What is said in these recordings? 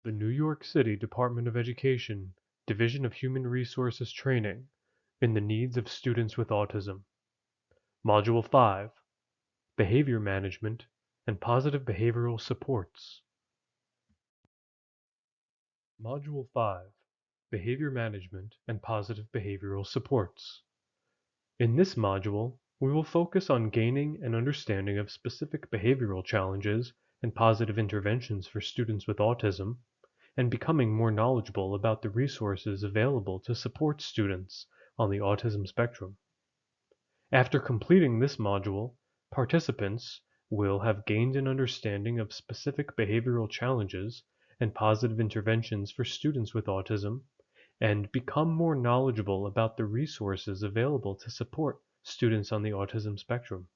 The New York City Department of Education, Division of Human Resources Training in the Needs of Students with Autism. Module 5, Behavior Management and Positive Behavioral Supports. Module 5, Behavior Management and Positive Behavioral Supports. In this module, we will focus on gaining an understanding of specific behavioral challenges and positive interventions for students with autism, and becoming more knowledgeable about the resources available to support students on the autism spectrum. After completing this module, participants will have gained an understanding of specific behavioral challenges and positive interventions for students with autism, and become more knowledgeable about the resources available to support students on the autism spectrum.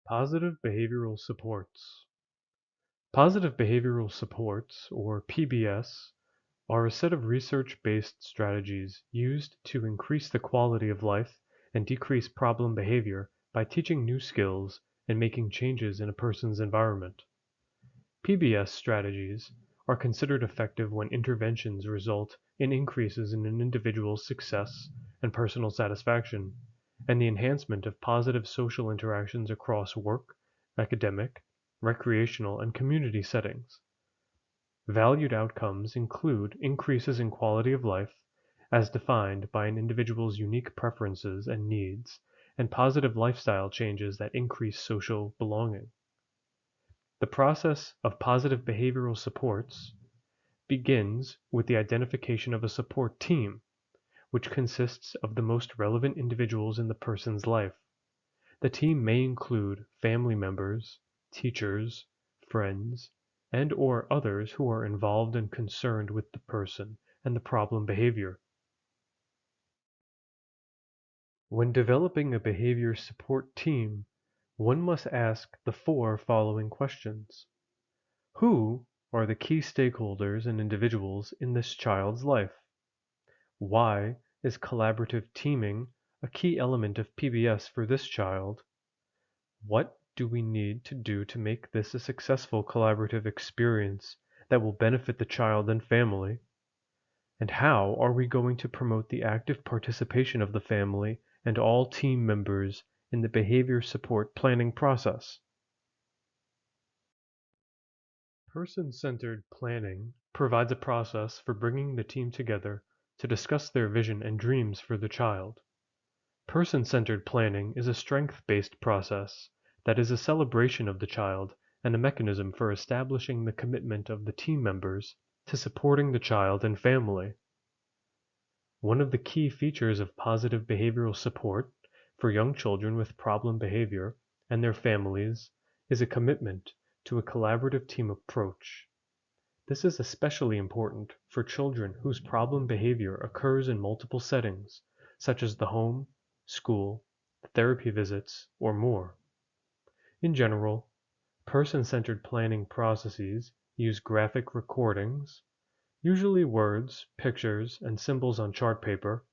Positive behavioral supports. Positive behavioral supports, or PBS, are a set of research-based strategies used to increase the quality of life and decrease problem behavior by teaching new skills and making changes in a person's environment. PBS strategies are considered effective when interventions result in increases in an individual's success and personal satisfaction, and the enhancement of positive social interactions across work, academic, recreational, and community settings. Valued outcomes include increases in quality of life, as defined by an individual's unique preferences and needs, and positive lifestyle changes that increase social belonging. The process of positive behavioral supports begins with the identification of a support team, which consists of the most relevant individuals in the person's life. The team may include family members, teachers, friends, and/or others who are involved and concerned with the person and the problem behavior. When developing a behavior support team, one must ask the four following questions. Who are the key stakeholders and individuals in this child's life? Why is collaborative teaming a key element of PBS for this child? What do we need to do to make this a successful collaborative experience that will benefit the child and family? And how are we going to promote the active participation of the family and all team members in the behavior support planning process? Person-centered planning provides a process for bringing the team together to discuss their vision and dreams for the child. Person-centered planning is a strength-based process that is a celebration of the child and a mechanism for establishing the commitment of the team members to supporting the child and family. One of the key features of positive behavioral support for young children with problem behavior and their families is a commitment to a collaborative team approach. This is especially important for children whose problem behavior occurs in multiple settings, such as the home, school, therapy visits, or more. In general, person-centered planning processes use graphic recordings, usually words, pictures, and symbols on chart paper,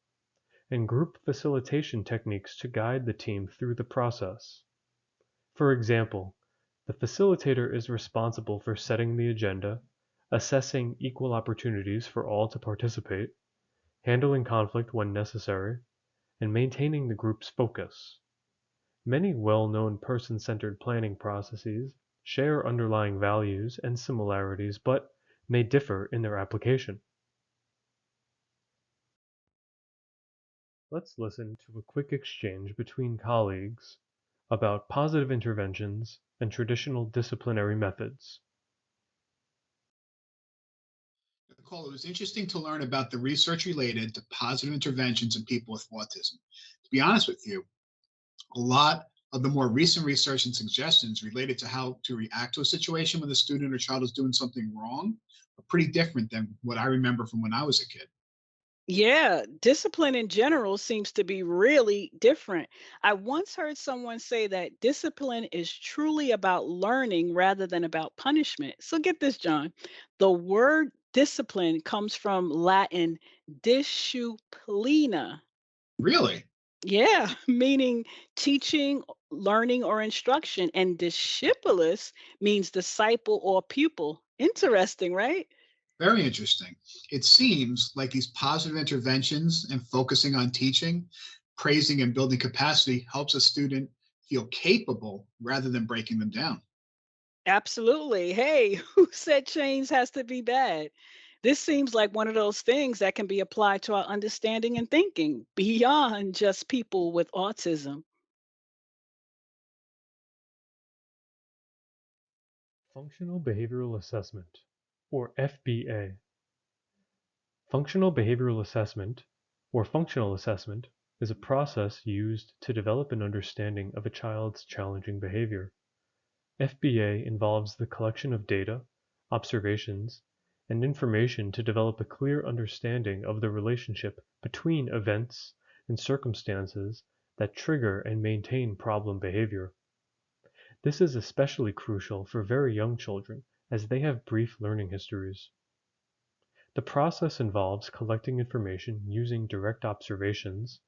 and group facilitation techniques to guide the team through the process. For example, the facilitator is responsible for setting the agenda, assessing equal opportunities for all to participate, handling conflict when necessary, and maintaining the group's focus. Many well-known person-centered planning processes share underlying values and similarities but may differ in their application. Let's listen to a quick exchange between colleagues about positive interventions and traditional disciplinary methods. Nicole, it was interesting to learn about the research related to positive interventions in people with autism. To be honest with you, a lot of the more recent research and suggestions related to how to react to a situation when a student or child is doing something wrong are pretty different than what I remember from when I was a kid. Yeah, discipline in general seems to be really different. I once heard someone say that discipline is truly about learning rather than about punishment. So get this, John. The word discipline comes from Latin disciplina. Really? Yeah, meaning teaching, learning, or instruction. And discipulus means disciple or pupil. Interesting, right? Very interesting. It seems like these positive interventions and focusing on teaching, praising, and building capacity helps a student feel capable rather than breaking them down. Absolutely. Hey, who said change has to be bad? This seems like one of those things that can be applied to our understanding and thinking beyond just people with autism. Functional Behavioral Assessment, or FBA. Functional behavioral assessment, or functional assessment, is a process used to develop an understanding of a child's challenging behavior. FBA involves the collection of data, observations, and information to develop a clear understanding of the relationship between events and circumstances that trigger and maintain problem behavior. This is especially crucial for very young children as they have brief learning histories. The process involves collecting information using direct observations,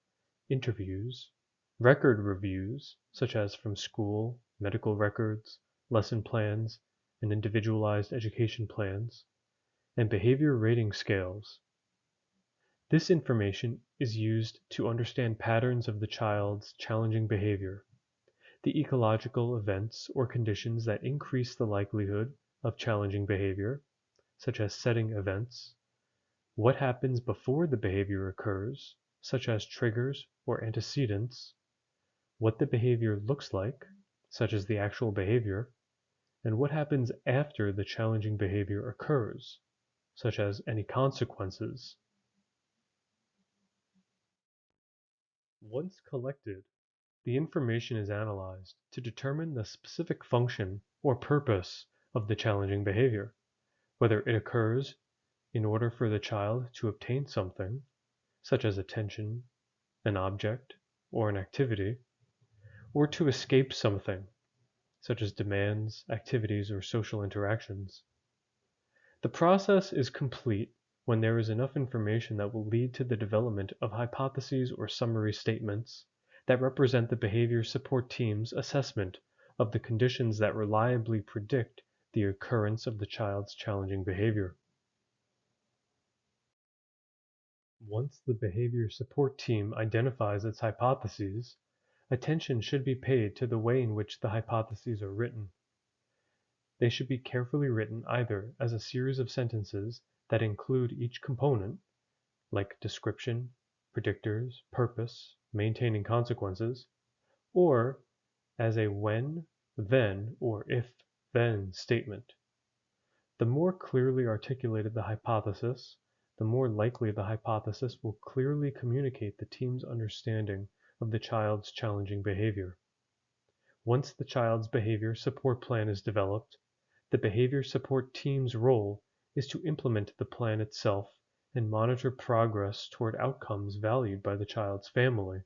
interviews, record reviews, such as from school, medical records, lesson plans, and individualized education plans, and behavior rating scales. This information is used to understand patterns of the child's challenging behavior, the ecological events or conditions that increase the likelihood of challenging behavior, such as setting events, what happens before the behavior occurs, such as triggers or antecedents, what the behavior looks like, such as the actual behavior, and what happens after the challenging behavior occurs, such as any consequences. Once collected, the information is analyzed to determine the specific function or purpose of the challenging behavior, whether it occurs in order for the child to obtain something, such as attention, an object, or an activity, or to escape something, such as demands, activities, or social interactions. The process is complete when there is enough information that will lead to the development of hypotheses or summary statements that represent the behavior support team's assessment of the conditions that reliably predict the occurrence of the child's challenging behavior. Once the behavior support team identifies its hypotheses, attention should be paid to the way in which the hypotheses are written. They should be carefully written either as a series of sentences that include each component, like description, predictors, purpose, maintaining consequences, or as a when, then, or if, then statement. The more clearly articulated the hypothesis, the more likely the hypothesis will clearly communicate the team's understanding of the child's challenging behavior. Once the child's behavior support plan is developed, the behavior support team's role is to implement the plan itself and monitor progress toward outcomes valued by the child's family.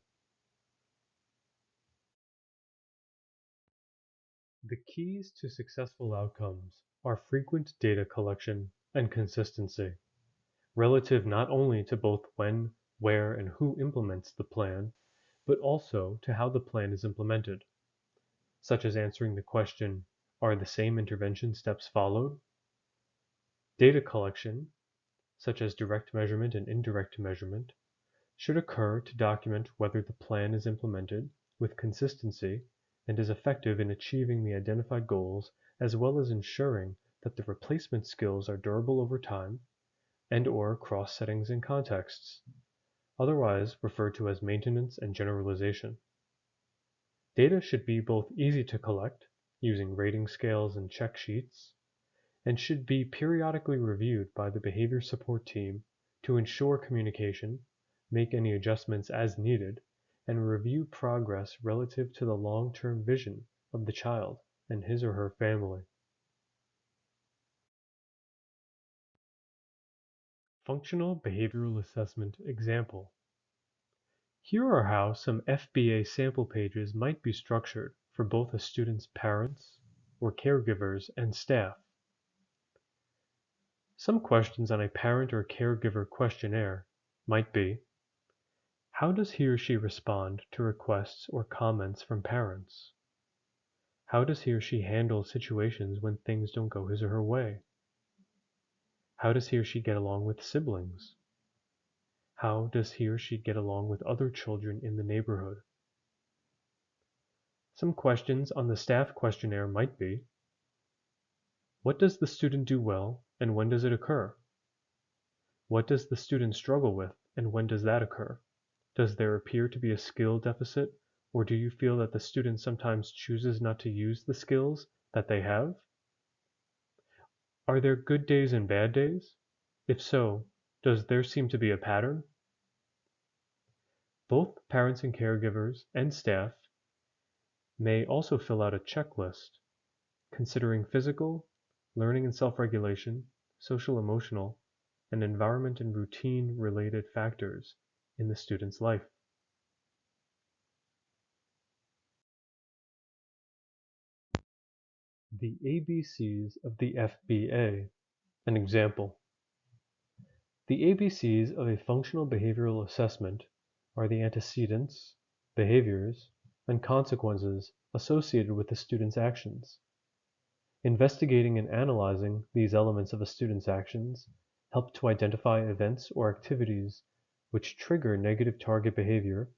The keys to successful outcomes are frequent data collection and consistency, relative not only to both when, where, and who implements the plan, but also to how the plan is implemented, such as answering the question, are the same intervention steps followed? Data collection, such as direct measurement and indirect measurement, should occur to document whether the plan is implemented with consistency and is effective in achieving the identified goals, as well as ensuring that the replacement skills are durable over time and/or across settings and contexts, otherwise referred to as maintenance and generalization. Data should be both easy to collect, using rating scales and check sheets, and should be periodically reviewed by the behavior support team to ensure communication, make any adjustments as needed, and review progress relative to the long-term vision of the child and his or her family. Functional Behavioral Assessment Example. Here are how some FBA sample pages might be structured for both a student's parents or caregivers and staff. Some questions on a parent or caregiver questionnaire might be: how does he or she respond to requests or comments from parents? How does he or she handle situations when things don't go his or her way? How does he or she get along with siblings? How does he or she get along with other children in the neighborhood? Some questions on the staff questionnaire might be: what does the student do well and when does it occur? What does the student struggle with and when does that occur? Does there appear to be a skill deficit, or do you feel that the student sometimes chooses not to use the skills that they have? Are there good days and bad days? If so, does there seem to be a pattern? Both parents and caregivers and staff may also fill out a checklist considering physical, learning and self-regulation, social-emotional, and environment and routine-related factors in the student's life. The ABCs of the FBA. An example. The ABCs of a functional behavioral assessment are the antecedents, behaviors, and consequences associated with the student's actions. Investigating and analyzing these elements of a student's actions help to identify events or activities which trigger negative target behavior,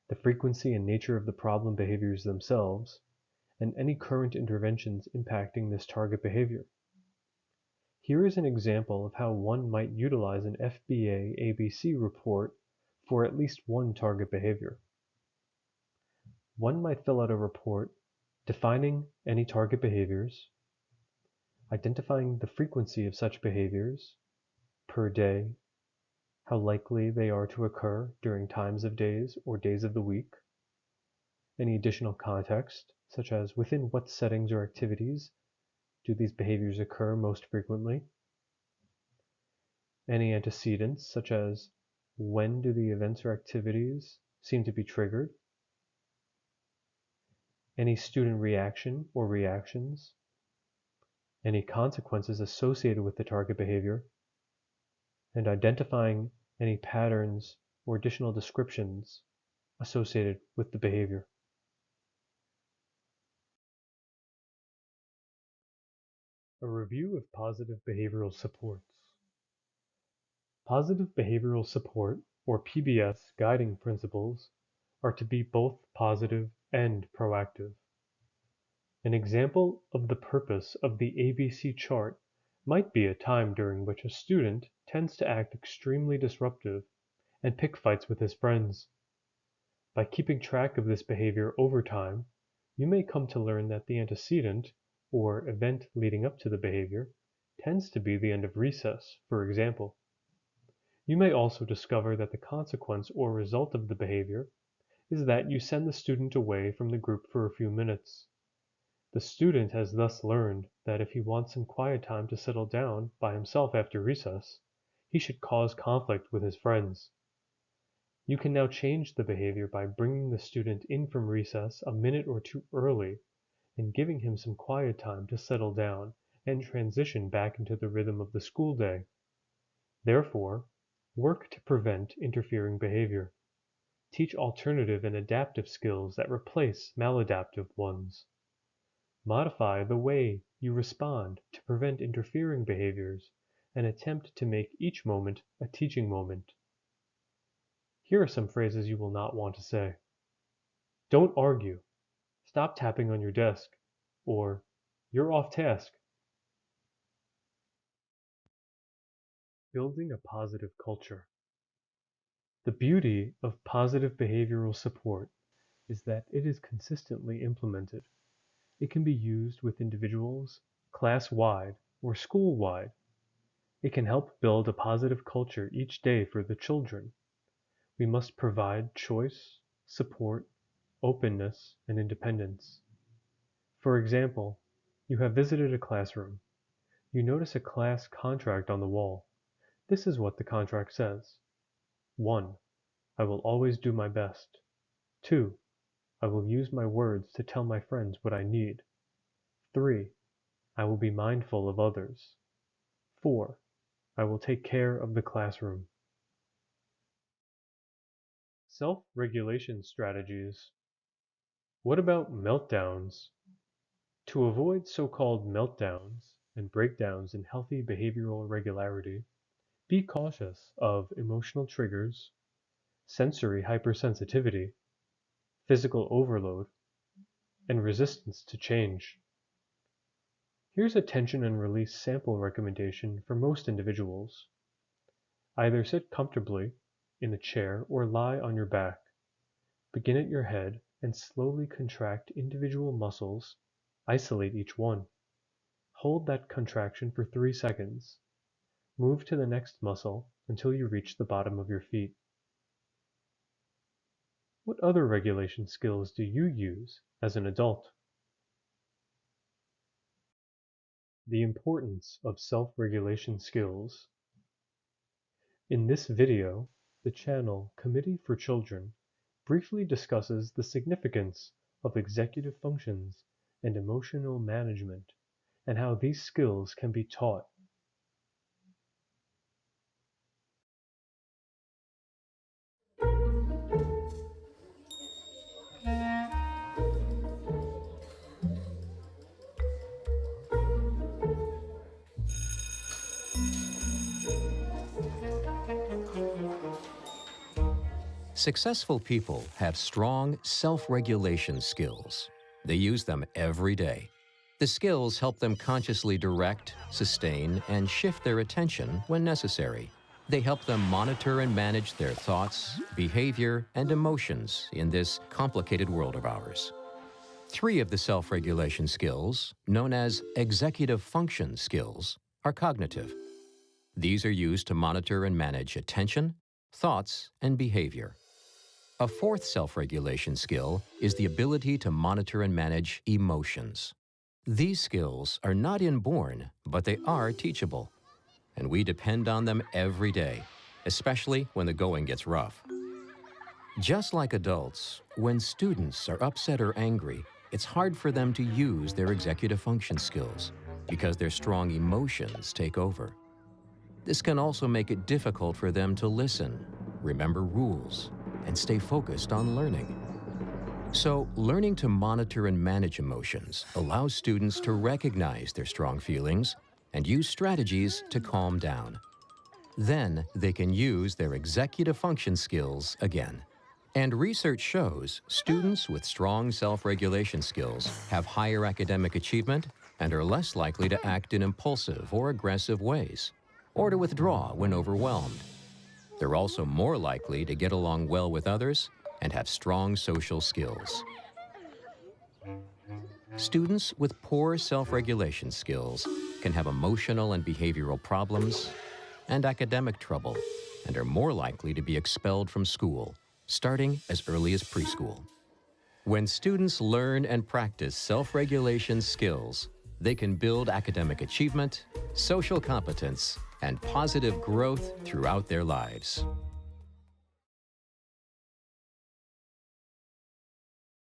the frequency and nature of the problem behaviors themselves, and any current interventions impacting this target behavior. Here is an example of how one might utilize an FBA ABC report for at least one target behavior. One might fill out a report defining any target behaviors, identifying the frequency of such behaviors per day, how likely they are to occur during times of days or days of the week, any additional context, such as within what settings or activities do these behaviors occur most frequently, any antecedents, such as when do the events or activities seem to be triggered, any student reaction or reactions, any consequences associated with the target behavior, and identifying any patterns or additional descriptions associated with the behavior. A review of positive behavioral supports. Positive behavioral support, or PBS, guiding principles are to be both positive and proactive. An example of the purpose of the ABC chart might be a time during which a student tends to act extremely disruptive and pick fights with his friends. By keeping track of this behavior over time, you may come to learn that the antecedent, or event leading up to the behavior, tends to be the end of recess, for example. You may also discover that the consequence or result of the behavior is that you send the student away from the group for a few minutes. The student has thus learned that if he wants some quiet time to settle down by himself after recess, he should cause conflict with his friends. You can now change the behavior by bringing the student in from recess a minute or two early and giving him some quiet time to settle down and transition back into the rhythm of the school day. Therefore, work to prevent interfering behavior. Teach alternative and adaptive skills that replace maladaptive ones. Modify the way you respond to prevent interfering behaviors and attempt to make each moment a teaching moment. Here are some phrases you will not want to say. Don't argue. Stop tapping on your desk. Or, you're off task. Building a positive culture. The beauty of positive behavioral support is that it is consistently implemented. It can be used with individuals, class-wide, or school-wide. It can help build a positive culture each day for the children. We must provide choice, support, openness, and independence. For example, you have visited a classroom. You notice a class contract on the wall. This is what the contract says. 1. I will always do my best. 2. I will use my words to tell my friends what I need. 3. I will be mindful of others. 4. I will take care of the classroom. Self-regulation strategies. What about meltdowns? To avoid so-called meltdowns and breakdowns in healthy behavioral regularity. Be cautious of emotional triggers, sensory hypersensitivity, physical overload, and resistance to change. Here's a tension and release sample recommendation for most individuals. Either sit comfortably in a chair or lie on your back. Begin at your head and slowly contract individual muscles. Isolate each one. Hold that contraction for 3 seconds. Move to the next muscle until you reach the bottom of your feet. What other regulation skills do you use as an adult? The importance of self-regulation skills. In this video, the channel Committee for Children briefly discusses the significance of executive functions and emotional management and how these skills can be taught. Successful people have strong self-regulation skills. They use them every day. The skills help them consciously direct, sustain, and shift their attention when necessary. They help them monitor and manage their thoughts, behavior, and emotions in this complicated world of ours. 3 of the self-regulation skills, known as executive function skills, are cognitive. These are used to monitor and manage attention, thoughts, and behavior. A 4th self-regulation skill is the ability to monitor and manage emotions. These skills are not inborn, but they are teachable, and we depend on them every day, especially when the going gets rough. Just like adults, when students are upset or angry, it's hard for them to use their executive function skills because their strong emotions take over. This can also make it difficult for them to listen, remember rules, and stay focused on learning. So, learning to monitor and manage emotions allows students to recognize their strong feelings and use strategies to calm down. Then, they can use their executive function skills again. And research shows students with strong self-regulation skills have higher academic achievement and are less likely to act in impulsive or aggressive ways, or to withdraw when overwhelmed. They're also more likely to get along well with others and have strong social skills. Students with poor self-regulation skills can have emotional and behavioral problems and academic trouble and are more likely to be expelled from school, starting as early as preschool. When students learn and practice self-regulation skills, they can build academic achievement, social competence, and positive growth throughout their lives.